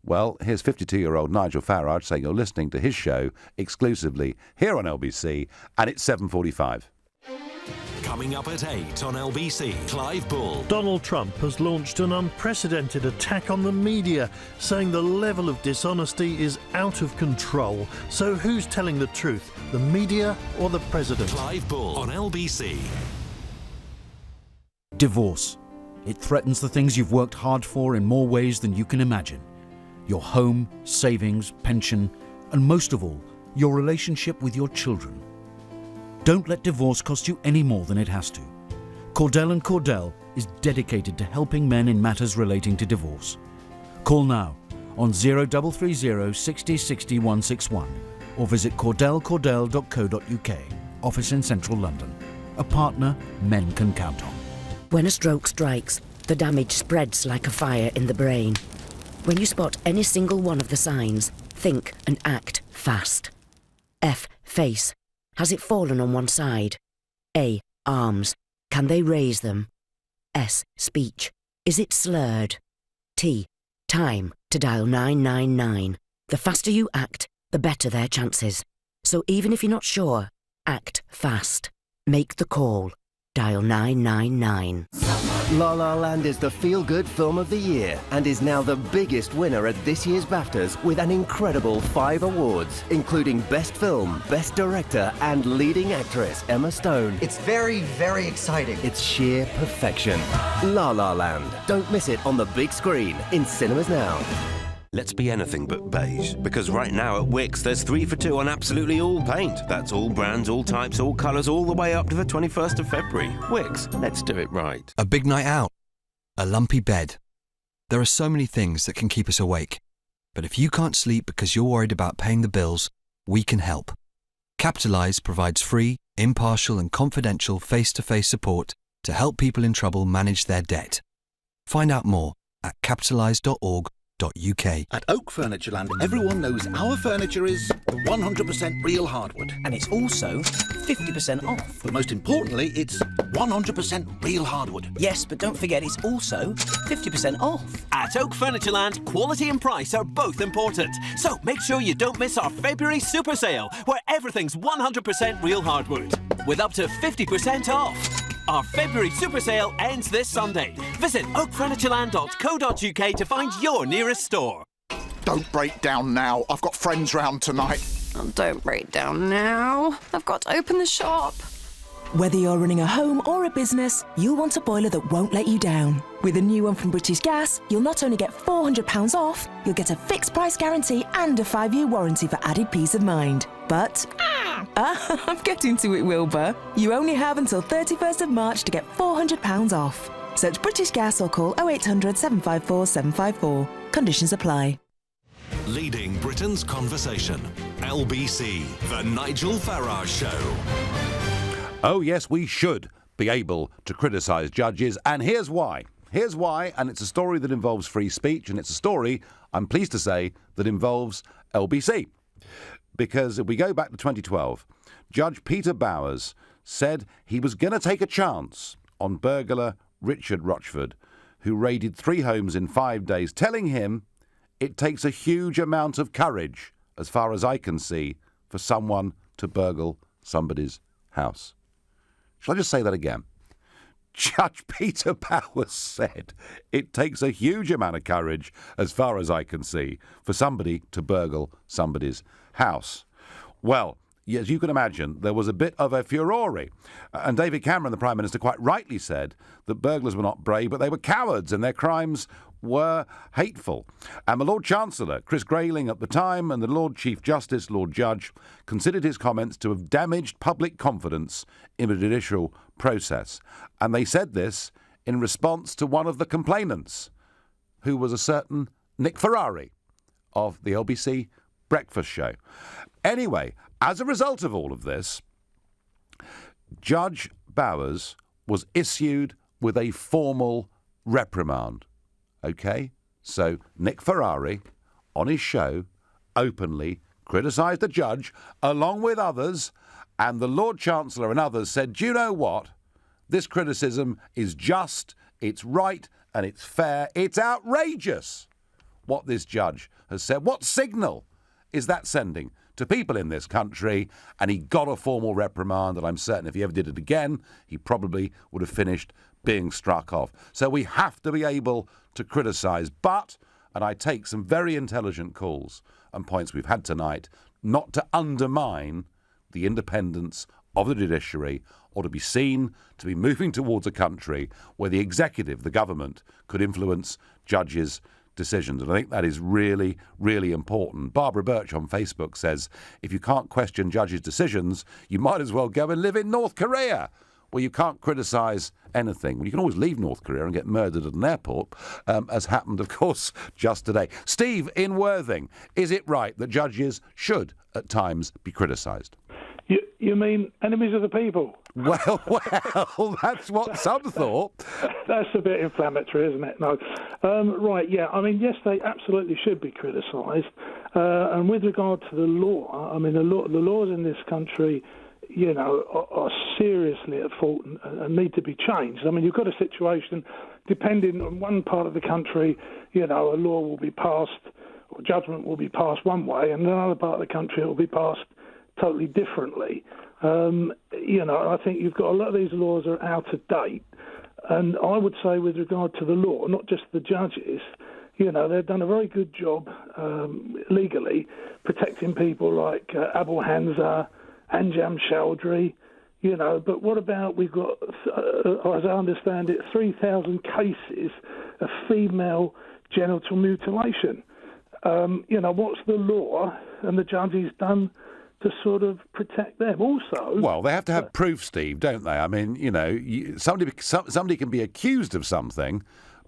Well, here's 52-year-old Nigel Farage saying you're listening to his show exclusively here on LBC, and it's 7:45. Coming up at 8 on LBC, Clive Bull. Donald Trump has launched an unprecedented attack on the media, saying the level of dishonesty is out of control. So who's telling the truth, the media or the president? Clive Bull on LBC. Divorce. It threatens the things you've worked hard for in more ways than you can imagine. Your home, savings, pension, and most of all, your relationship with your children. Don't let divorce cost you any more than it has to. Cordell & Cordell is dedicated to helping men in matters relating to divorce. Call now on 0330 60 60 161 or visit cordellcordell.co.uk, office in central London. A partner men can count on. When a stroke strikes, the damage spreads like a fire in the brain. When you spot any single one of the signs, think and act fast. F. Face. Has it fallen on one side? A. Arms. Can they raise them? S. Speech. Is it slurred? T. Time to dial 999. The faster you act, the better their chances. So even if you're not sure, act fast. Make the call. Dial 999. La La Land is the feel-good film of the year and is now the biggest winner at this year's BAFTAs with an incredible 5 awards, including Best Film, Best Director and Leading Actress Emma Stone. It's very, very exciting. It's sheer perfection. La La Land. Don't miss it on the big screen in cinemas now. Let's be anything but beige, because right now at Wickes there's 3 for 2 on absolutely all paint. That's all brands, all types, all colours, all the way up to the 21st of February. Wickes, let's do it right. A big night out. A lumpy bed. There are so many things that can keep us awake. But if you can't sleep because you're worried about paying the bills, we can help. Capitalise provides free, impartial and confidential face-to-face support to help people in trouble manage their debt. Find out more at capitalise.org.uk. At Oak Furnitureland, everyone knows our furniture is 100% real hardwood. And it's also 50% off. But most importantly, it's 100% real hardwood. Yes, but don't forget it's also 50% off. At Oak Furnitureland, quality and price are both important. So make sure you don't miss our February super sale, where everything's 100% real hardwood, with up to 50% off. Our February super sale ends this Sunday. Visit oakfurnitureland.co.uk to find your nearest store. Don't break down now. I've got friends round tonight. Oh, don't break down now. I've got to open the shop. Whether you're running a home or a business, you'll want a boiler that won't let you down. With a new one from British Gas, you'll not only get £400 off, you'll get a fixed price guarantee and a 5-year warranty for added peace of mind. But, I'm getting to it, Wilbur. You only have until 31st of March to get £400 off. Search British Gas or call 0800 754 754. Conditions apply. Leading Britain's conversation. LBC, The Nigel Farage Show. Oh, yes, we should be able to criticise judges, and here's why. Here's why, and it's a story that involves free speech, and it's a story, I'm pleased to say, that involves LBC. Because if we go back to 2012, Judge Peter Bowers said he was going to take a chance on burglar Richard Rochford, who raided 3 homes in 5 days, telling him it takes a huge amount of courage, as far as I can see, for someone to burgle somebody's house. Shall I just say that again? Judge Peter Bowers said it takes a huge amount of courage, as far as I can see, for somebody to burgle somebody's house. Well, as you can imagine, there was a bit of a furore. And David Cameron, the Prime Minister, quite rightly said that burglars were not brave, but they were cowards and their crimes were hateful. And the Lord Chancellor, Chris Grayling at the time, and the Lord Chief Justice, Lord Judge, considered his comments to have damaged public confidence in the judicial process. And they said this in response to one of the complainants, who was a certain Nick Ferrari of the LBC Breakfast Show. Anyway, as a result of all of this, Judge Bowers was issued with a formal reprimand. OK? So Nick Ferrari, on his show, openly criticised the judge, along with others, and the Lord Chancellor and others said, do you know what? This criticism is just, it's right, and it's fair. It's outrageous what this judge has said. What signal is that sending to people in this country? And he got a formal reprimand, and I'm certain if he ever did it again, he probably would have finished being struck off. So we have to be able to criticise, but, and I take some very intelligent calls and points we've had tonight, not to undermine the independence of the judiciary, or to be seen to be moving towards a country where the executive, the government, could influence judges' decisions. And I think that is really, really important. Barbara Birch on Facebook says, if you can't question judges' decisions, you might as well go and live in North Korea, where you can't criticise anything. Well, you can always leave North Korea and get murdered at an airport, as happened, of course, just today. Steve in Worthing, is it right that judges should, at times, be criticised? You mean enemies of the people? Well, that's what some thought. That's a bit inflammatory, isn't it? No. Right, yeah. I mean, yes, they absolutely should be criticised. And with regard to the law, I mean, the laws in this country, you know, are seriously at fault and need to be changed. I mean, you've got a situation, depending on one part of the country, you know, a law will be passed, or judgment will be passed one way, and in another part of the country it will be passed totally differently. You know, I think you've got a lot of these laws are out of date. And I would say with regard to the law, not just the judges, you know, they've done a very good job legally protecting people like Abu Hamza, Anjam Chowdhury, you know, but what about we've got, as I understand it, 3,000 cases of female genital mutilation. You know, what's the law and the judges done to sort of protect them also? Well, they have to have proof, Steve, don't they? I mean, you know, somebody can be accused of something,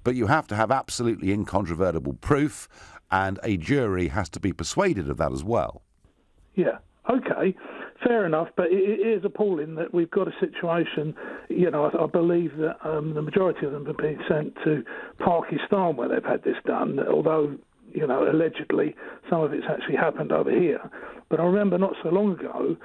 but you have to have absolutely incontrovertible proof, and a jury has to be persuaded of that as well. Yeah, okay. fair enough, but it is appalling that we've got a situation, I believe that the majority of them have been sent to Pakistan where they've had this done, although, allegedly some of it's actually happened over here. But I remember not so long ago,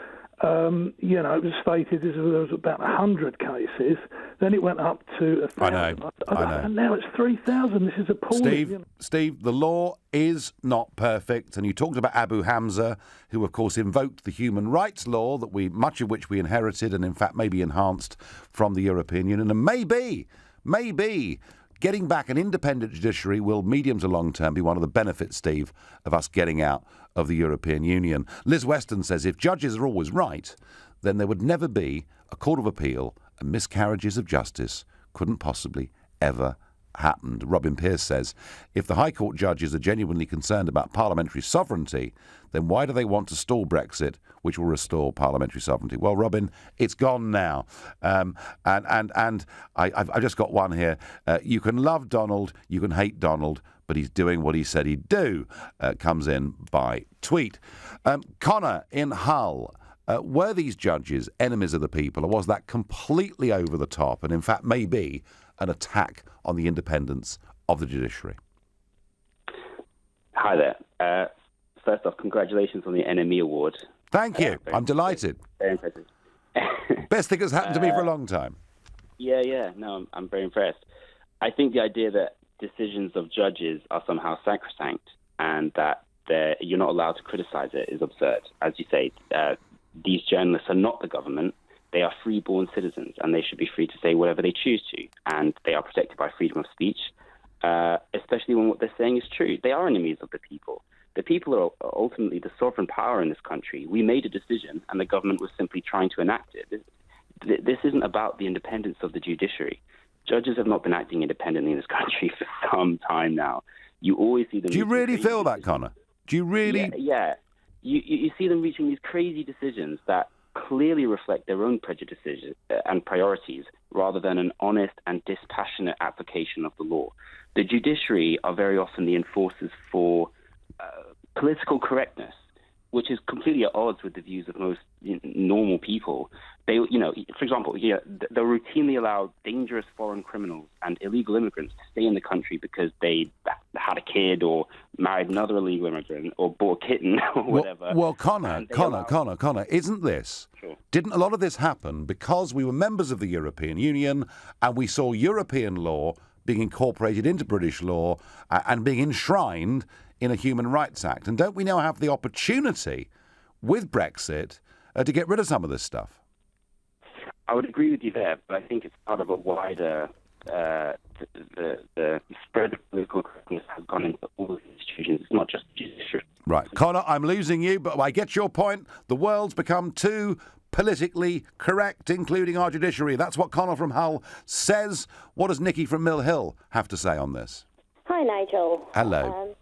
it was stated there was about 100 cases. Then it went up to 1,000. I know. And now it's 3,000. This is appalling. Steve, the law is not perfect. And you talked about Abu Hamza, who, of course, invoked the human rights law, much of which we inherited and, in fact, maybe enhanced from the European Union. And maybe getting back an independent judiciary will, medium to long term, be one of the benefits, Steve, of us getting out of the European Union. Liz Weston says if judges are always right, then there would never be a court of appeal and miscarriages of justice couldn't possibly ever happen. Robin Pearce says if the High Court judges are genuinely concerned about parliamentary sovereignty, then why do they want to stall Brexit, which will restore parliamentary sovereignty? Well, Robin, it's gone now. And I've just got one here. You can love Donald, you can hate Donald, but he's doing what he said he'd do. Comes in by tweet. Connor in Hull. Were these judges enemies of the people, or was that completely over the top and, in fact, maybe an attack on the independence of the judiciary? Hi there. First off, congratulations on the NME Award. Thank you. I'm delighted. Very impressive. Best thing that's happened to me for a long time. Yeah. No, I'm very impressed. I think the idea that decisions of judges are somehow sacrosanct and that you're not allowed to criticize it is absurd. As you say, these journalists are not the government. They are free-born citizens, and they should be free to say whatever they choose to, and they are protected by freedom of speech, especially when what they're saying is true. They are enemies of the people. The people are ultimately the sovereign power in this country. We made a decision, and the government was simply trying to enact it. This isn't about the independence of the judiciary. Judges have not been acting independently in this country for some time now. You always see them... Do you really feel that, Connor? Do you really... Yeah. You see them reaching these crazy decisions that clearly reflect their own prejudices and priorities rather than an honest and dispassionate application of the law. The judiciary are very often the enforcers for political correctness, which is completely at odds with the views of most normal people. They, for example, they'll routinely allow dangerous foreign criminals and illegal immigrants to stay in the country because they had a kid or married another illegal immigrant or bought a kitten or whatever. Well, Connor, isn't this? Sure. Didn't a lot of this happen because we were members of the European Union and we saw European law being incorporated into British law and being enshrined in a Human Rights Act? And don't we now have the opportunity with Brexit to get rid of some of this stuff? I would agree with you there, but I think it's part of a wider... the spread of political correctness has gone into all of the institutions. It's not just the judiciary. Right. Connor, I'm losing you, but I get your point. The world's become too politically correct, including our judiciary. That's what Connor from Hull says. What does Nikki from Mill Hill have to say on this? Hi, Nigel. Hello.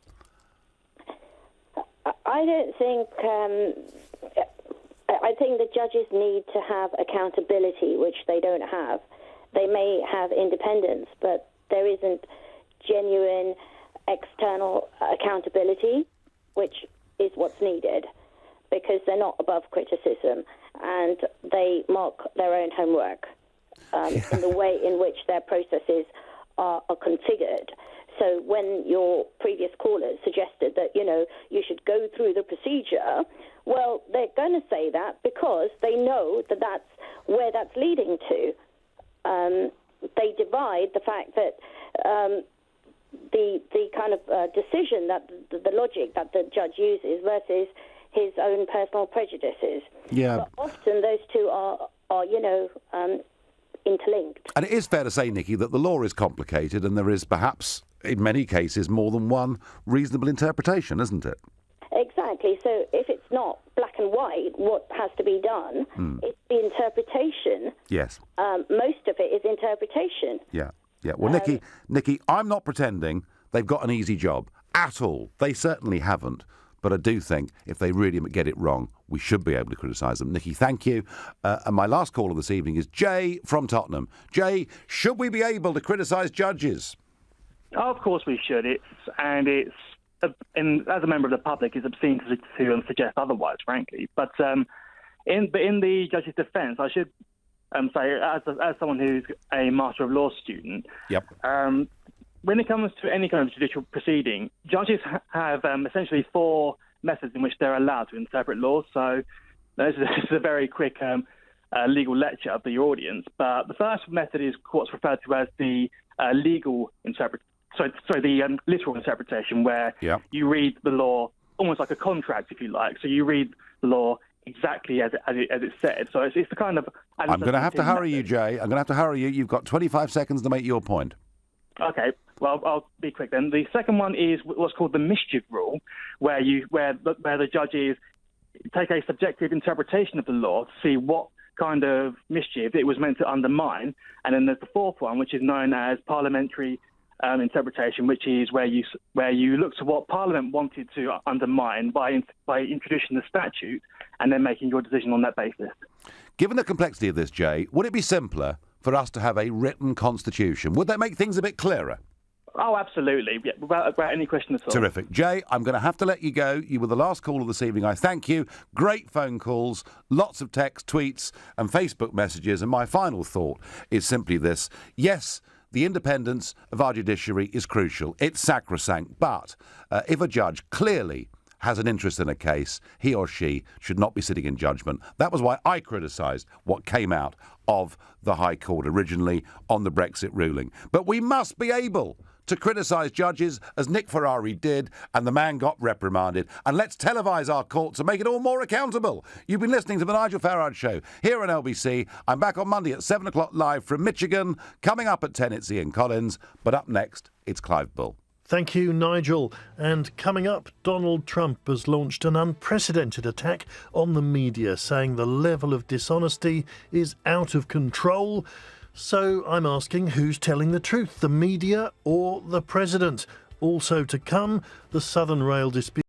I don't think... I think the judges need to have accountability, which they don't have. They may have independence, but there isn't genuine external accountability, which is what's needed, because they're not above criticism and they mark their own homework in the way in which their processes are configured. So when your previous callers suggested that, you should go through the procedure, well, they're going to say that because they know that that's where that's leading to. They divide the fact that the kind of decision that the logic that the judge uses versus his own personal prejudices. Yeah. But often those two are interlinked. And it is fair to say, Nikki, that the law is complicated and there is perhaps, in many cases, more than one reasonable interpretation, isn't it? Exactly. So if it's not black and white, what has to be done, it's the interpretation. Yes. Most of it is interpretation. Yeah. Well, Nikki, I'm not pretending they've got an easy job at all. They certainly haven't. But I do think if they really get it wrong, we should be able to criticise them. Nikki, thank you. And my last caller this evening is Jay from Tottenham. Jay, should we be able to criticise judges? Oh, of course we should. And as a member of the public, it's obscene to suggest otherwise, frankly. But In the judge's defence, I should say, as someone who's a Master of Law student, Yep. When it comes to any kind of judicial proceeding, judges have essentially 4 methods in which they're allowed to interpret laws. So this is a very quick legal lecture for your audience. But the first method is what's referred to as the literal interpretation, where you read the law almost like a contract, if you like. So you read the law exactly as it's said. So it's the kind of... I'm going to have to hurry you, Jay. I'm going to have to hurry you. You've got 25 seconds to make your point. Okay, well, I'll be quick then. The second one is what's called the mischief rule, where the judges take a subjective interpretation of the law to see what kind of mischief it was meant to undermine. And then there's the fourth one, which is known as parliamentary interpretation, which is where you look to what Parliament wanted to undermine by introducing the statute and then making your decision on that basis. Given the complexity of this, Jay, would it be simpler for us to have a written constitution? Would that make things a bit clearer? Oh, absolutely. Yeah, without any question at all. Terrific. Jay, I'm going to have to let you go. You were the last caller this evening. I thank you. Great phone calls, lots of text, tweets and Facebook messages. And my final thought is simply this. Yes, the independence of our judiciary is crucial. It's sacrosanct. But if a judge clearly has an interest in a case, he or she should not be sitting in judgment. That was why I criticised what came out of the High Court originally on the Brexit ruling. But we must be able to criticise judges as Nick Ferrari did, and the man got reprimanded. And let's televise our courts and make it all more accountable. You've been listening to the Nigel Farage Show here on LBC. I'm back on Monday at 7 o'clock live from Michigan. Coming up at 10, it's Ian Collins. But up next, it's Clive Bull. Thank you, Nigel. And coming up, Donald Trump has launched an unprecedented attack on the media, saying the level of dishonesty is out of control. So I'm asking, who's telling the truth, the media or the president? Also to come, the Southern Rail dispute.